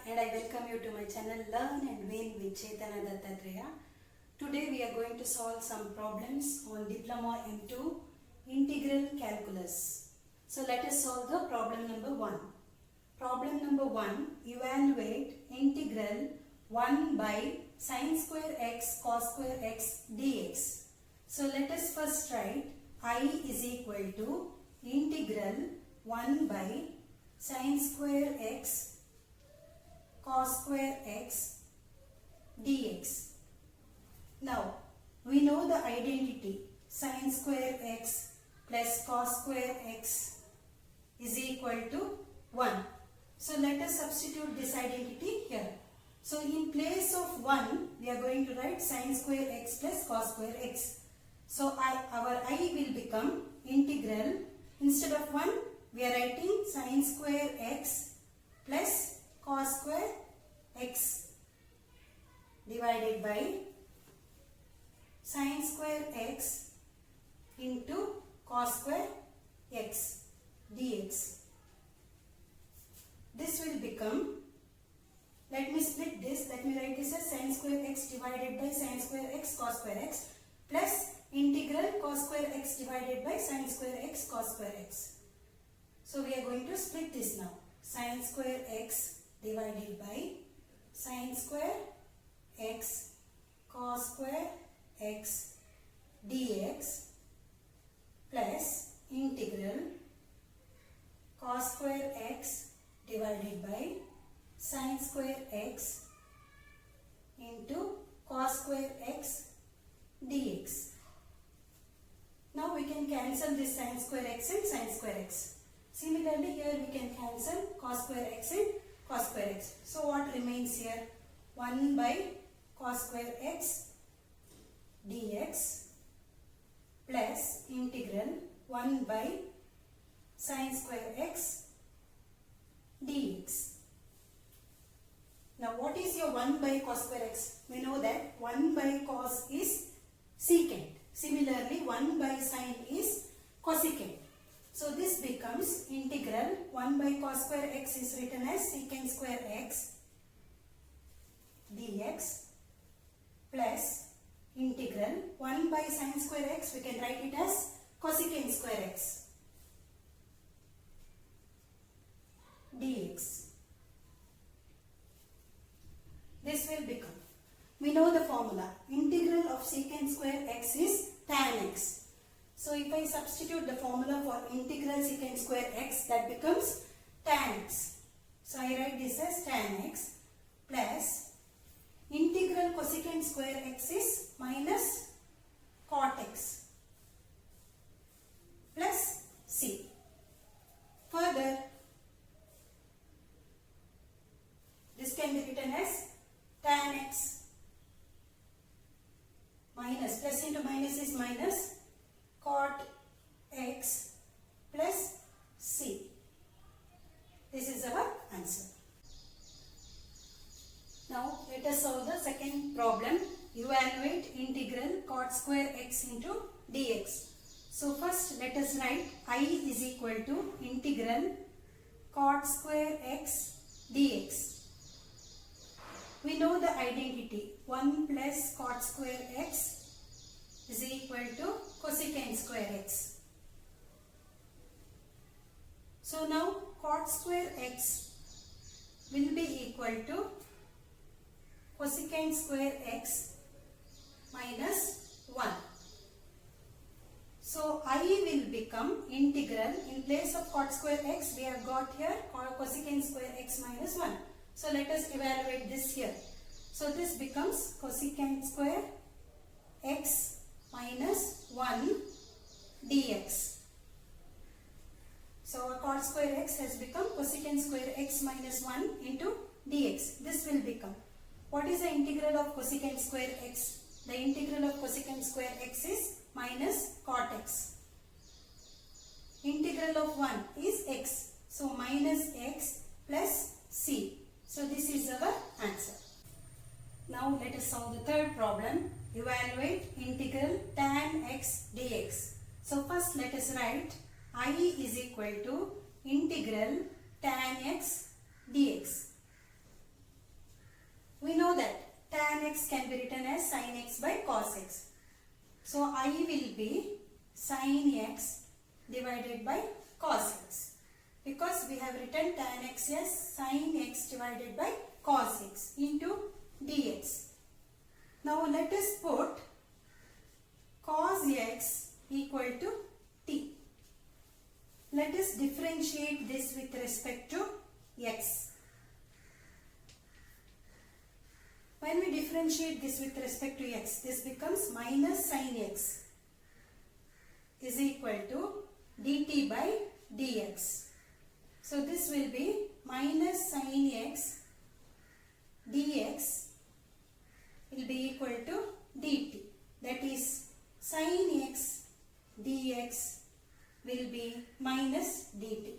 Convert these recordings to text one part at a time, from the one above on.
and I welcome you to my channel Learn and Win with Chaitanya Dattatreya. Today we are going to solve some problems on Diploma into Integral Calculus. So let us solve the problem number 1. Problem number 1, evaluate integral 1 by sin square x cos square x dx. So let us first write I is equal to integral 1 by sin square x cos square x dx. Now we know the identity sin square x plus cos square x is equal to 1. So let us substitute this identity here. So in place of 1 we are going to write sin square x plus cos square x. So our I will become integral, instead of 1 we are writing sin square x plus cos square x divided by sin square x into cos square x dx. This will become, let me split this, let me write this as sin square x divided by sin square x cos square x plus integral cos square x divided by sin square x cos square x. So we are going to split this now. Sin square x divided by sin square x cos square x dx plus integral cos square x divided by sin square x into cos square x dx. Now we can cancel this sin square x and sin square x. Similarly here we can cancel cos square x and cos square x. So what remains here? 1 by cos square x dx plus integral 1 by sin square x dx. Now what is your 1 by cos square x? We know that 1 by cos is secant. Similarly 1 by sin is cosecant. So this becomes integral 1 by cos square x is written as secant square x dx plus integral 1 by sin square x, we can write it as cosecant square x dx. This will become, we know the formula, integral of secant square x is tan x. So if I substitute the formula for integral secant square x, that becomes tan x. So I write this as tan x plus integral cosecant square x is minus cot x plus c. Further, this can be written as tan x minus, plus into minus is minus, cot x plus c. This is our answer. Now let us solve the second problem. Evaluate integral cot square x into dx. So first let us write I is equal to integral cot square x dx. We know the identity 1 plus cot square x is equal to cosecant square x. So now cot square x will be equal to cosecant square x minus 1. So I will become integral, in place of cot square x we have got here cosecant square x minus 1. So let us evaluate this here. So this becomes cosecant square x minus 1 dx. So our cot square x has become cosecant square x minus 1 into dx. This will become, what is the integral of cosecant square x? The integral of cosecant square x is minus cot x. Integral of 1 is x. So minus x plus c. So this is our answer. Now let us solve the third problem. Evaluate integral tan x dx. So first let us write I is equal to integral tan x dx. x. So I will be sin x divided by cos x, because we have written tan x as sin x divided by cos x into dx. Now let us put cos x equal to t. Let us differentiate this with respect to x. When we differentiate this with respect to x, this becomes minus sin x is equal to dt by dx. So this will be minus sin x dx will be equal to dt. That is sin x dx will be minus dt.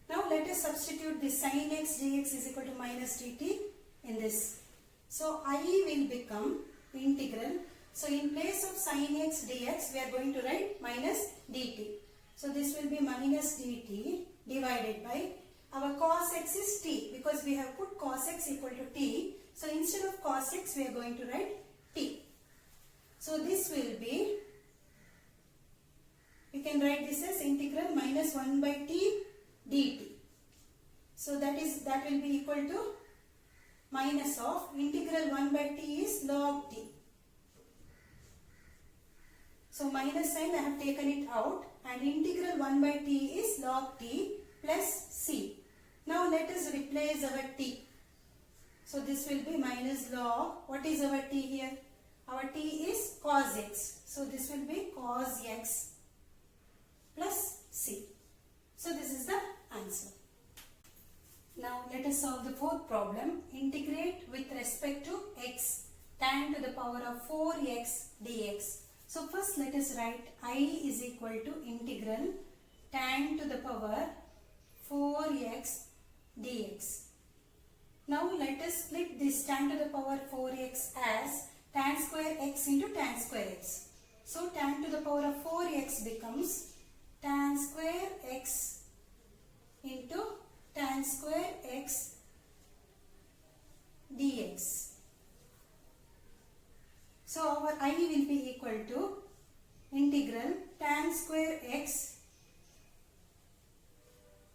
Now let us substitute this sin x dx is equal to minus dt in this. So I will become integral. So in place of sin x dx we are going to write minus dt. So this will be minus dt divided by our cos x is t, because we have put cos x equal to t. So instead of cos x we are going to write t. So this will be, we can write this as integral minus 1 by t dt. So that will be equal to minus of integral 1 by t is log t. So minus sign I have taken it out, and integral 1 by t is log t plus c. Now let us replace our t. So this will be minus log, what is our t here? Our t is cos x. So this will be cos x plus c. So this is the answer. Now let us solve the fourth problem. Integrate with respect to x tan to the power of 4x dx. So first let us write I is equal to integral tan to the power 4x dx. Now let us split this tan to the power 4x as tan square x into tan square x. So tan to the power of 4x becomes tan square x into tan square x dx. So our I will be equal to integral tan square x.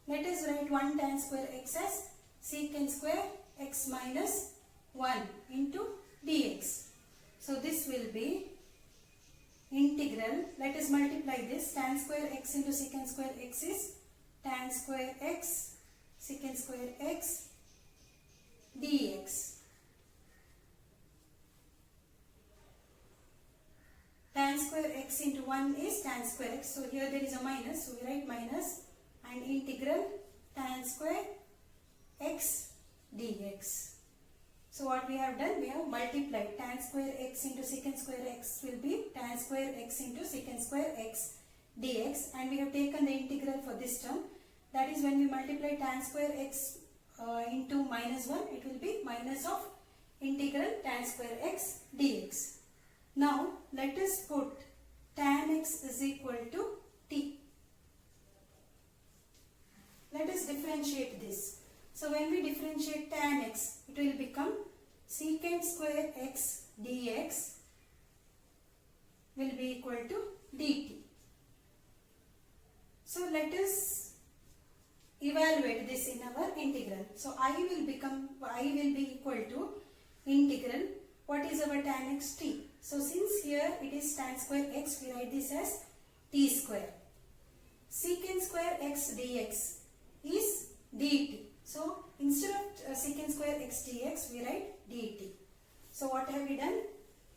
Let us write 1 tan square x as secant square x minus 1 into dx. So this will be integral, let us multiply this, tan square x into secant square x is tan square x secant square x dx. Tan square x into 1 is tan square x. So here there is a minus. So we write minus and integral tan square x dx. So what we have done, we have multiplied tan square x into secant square x will be tan square x into secant square x dx, and we have taken the integral for this term. That is, when we multiply tan square x into minus 1, it will be minus of integral tan square x dx. Now let us put tan x is equal to t. Let us differentiate this. So when we differentiate tan x, it will become secant square x dx will be equal to dt. So let us evaluate this in our integral. So I will be equal to integral, what is our tan x t. So since here it is tan square x, we write this as t square. Secant square x dx is dt. So instead of secant square x dx, we write dt. So what have we done?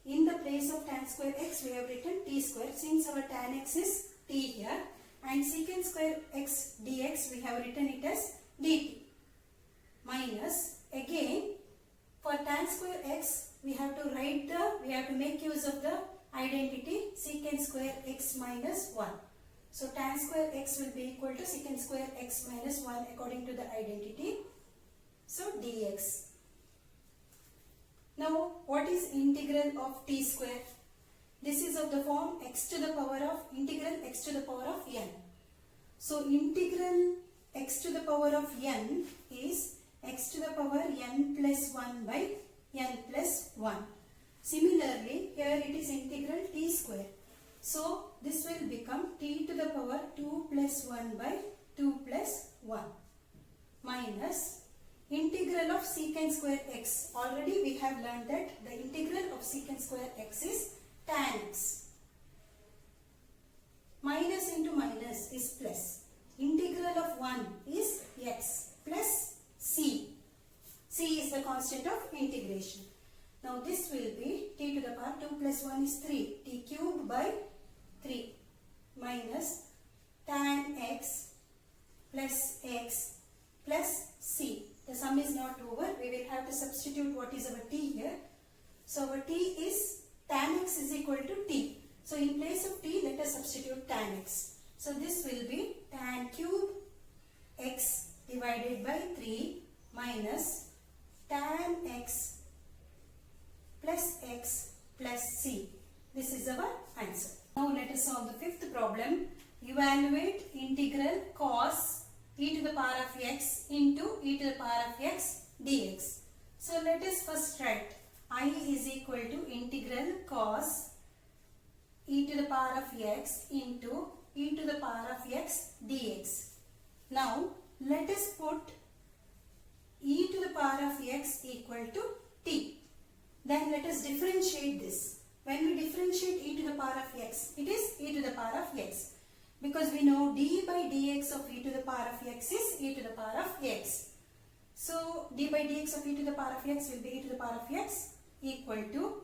In the place of tan square x, we have written t square, since our tan x is t here, and secant square x dx we have written it as dt. Minus, again for tan square x we have to make use of the identity secant square x minus 1. So tan square x will be equal to secant square x minus 1 according to the identity. So dx. Now what is integral of t square? This is of the form x to the power of integral x to the power of n. So integral x to the power of n is x to the power n plus 1 by n plus 1. Similarly, here it is integral t square. So this will become t to the power 2 plus 1 by 2 plus 1 minus integral of secant square x. Already we have learned that the integral of secant square x is tan x. Minus into minus is plus. Integral of 1 is x plus c. C is the constant of integration. Now this will be t to the power 2 plus 1 is 3. T cubed by 3 minus tan x plus x plus c. The sum is not over. We will have to substitute what is our t here. So our t is tan x is equal to t. So in place of t, let us substitute tan x. So this will be tan cube x divided by 3 minus tan x plus x plus c. This is our answer. Now let us solve the fifth problem. Evaluate integral cos e to the power of x into e to the power of x dx. So let us first write I is equal to integral cos e to the power of x into e to the power of x dx. Now let us put e to the power of x equal to t. Then let us differentiate this. When we differentiate e to the power of x, it is e to the power of x. Because we know d by dx of e to the power of x is e to the power of x. So d by dx of e to the power of x will be e to the power of x equal to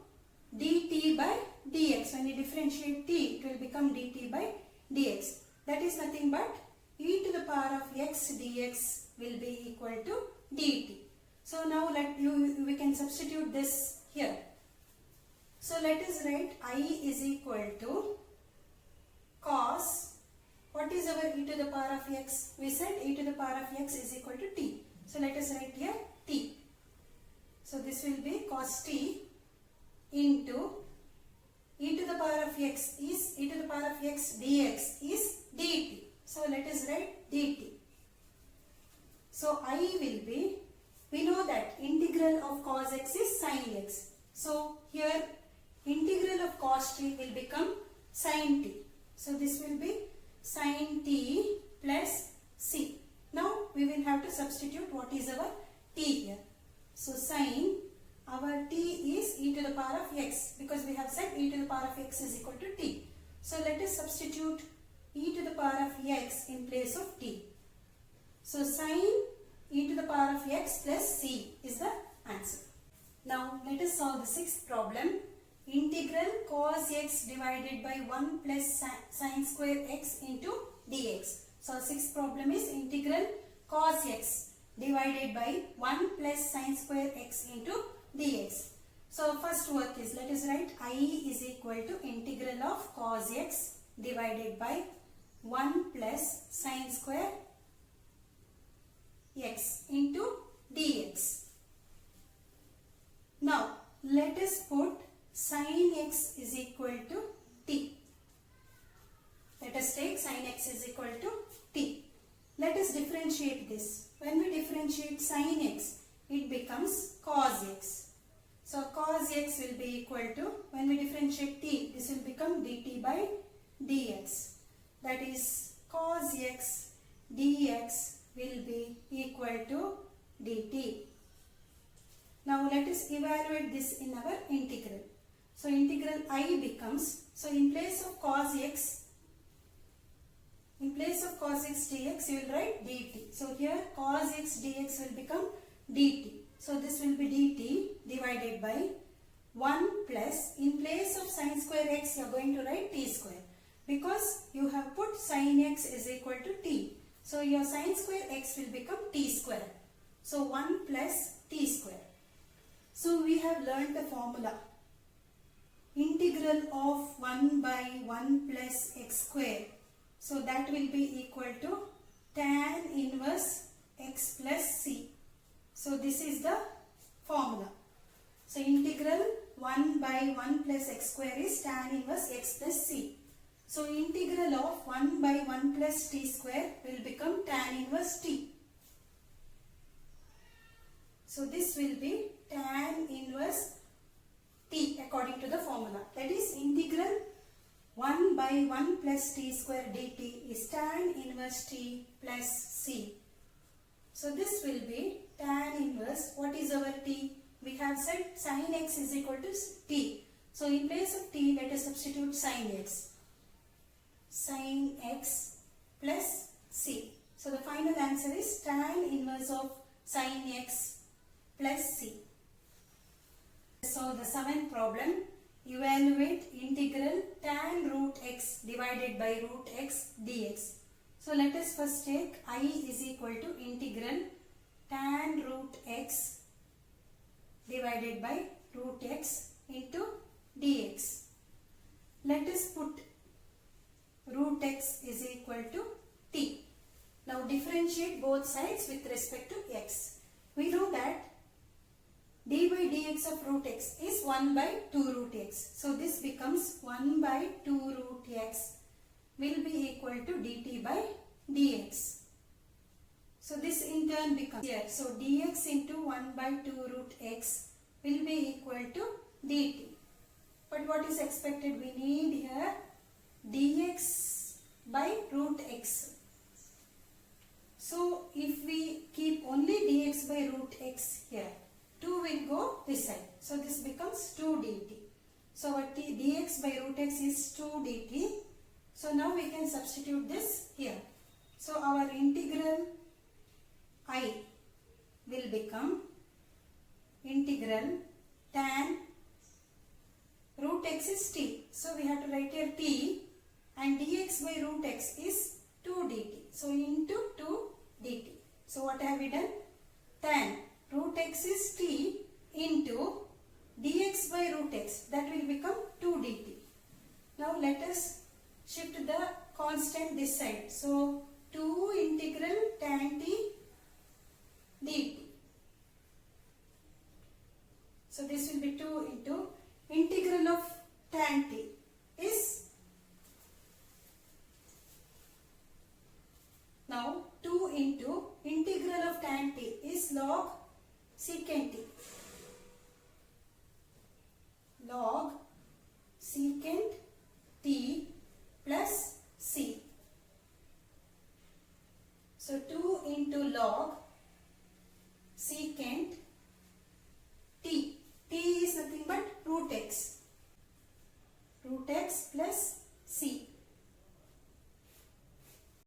dt by dx. When we differentiate t, it will become dt by dx. That is nothing but e to the power of x dx will be equal to dt. So now we can substitute this here. So let us write I is equal to cos. What is our e to the power of x? We said e to the power of x is equal to t. So let us write here t. So this will be cos t into e to the power of x is e to the power of x dx is dt. So let us write dt. So I will be, we know that integral of cos x is sin x. So here integral of cos t will become sin t. So this will be sin t plus c. Now we will have to substitute what is our t here. So sin, our t is e to the power of x, because we have said e to the power of x is equal to t. So let us substitute e to the power of x in place of t. So sin e to the power of x plus c is the answer. Now let us solve the sixth problem. Integral cos x divided by 1 plus sin square x into dx. So sixth problem is integral cos x divided by 1 plus sin square x into dx. So first work is, let us write I is equal to integral of cos x divided by 1 plus sin square x into dx. Now let us put sin x is equal to t. Let us take sin x is equal to t. Let us differentiate this. When we differentiate sin x, it becomes cos x. So cos x will be equal to, when we differentiate t, this will become dt by dx. That is cos x dx will be equal to dt. Now let us evaluate this in our integral. So integral I becomes, so in place of cos x dx you will write dt. So here cos x dx will become dt. So this will be dt divided by 1 plus, in place of sin square x you are going to write t square, because you have put sin x is equal to t. So your sin square x will become t square. So 1 plus t square. So we have learned the formula. Integral of 1 by 1 plus x square. So that will be equal to tan inverse x plus c. So this is the formula. So integral 1 by 1 plus x square is tan inverse x plus c. So integral of 1 by 1 plus t square will become tan inverse t. So this will be tan inverse t according to the formula. That is integral 1 by 1 plus t square dt is tan inverse t plus c. So this will be tan inverse. What is our t? We have said sin x is equal to t. So in place of t, let us substitute sin x. Sin x plus c. So the final answer is tan inverse of sin x plus c. So the seventh problem, evaluate integral tan root x divided by root x dx. So let us first take I is equal to integral tan root x divided by root x into dx. Let us put root x is equal to t. Now differentiate both sides with respect to x. We know that d by dx of root x is 1 by 2 root x. So this becomes 1 by 2 root x will be equal to dt by dx. So this in turn becomes here. So dx into 1 by 2 root x will be equal to dt. But what is expected? We need here dx by root x. So if we keep only dx by root x here, 2 will go this side. So this becomes 2 dt. So our dx by root x is 2 dt. So now we can substitute this here. So our integral I will become integral tan root x is t. So we have to write here t, and dx by root x is 2 dt. So into 2 dt. So what have we done? Tan root x is t into dx by root x, that will become 2 dt. Now let us shift the constant this side. So 2 integral tan t dt. So this will be 2 into integral of tan t is, now 2 into integral of tan t is log secant t. Log secant t plus c. So 2 into log secant t. T is nothing but root x. Root x plus c.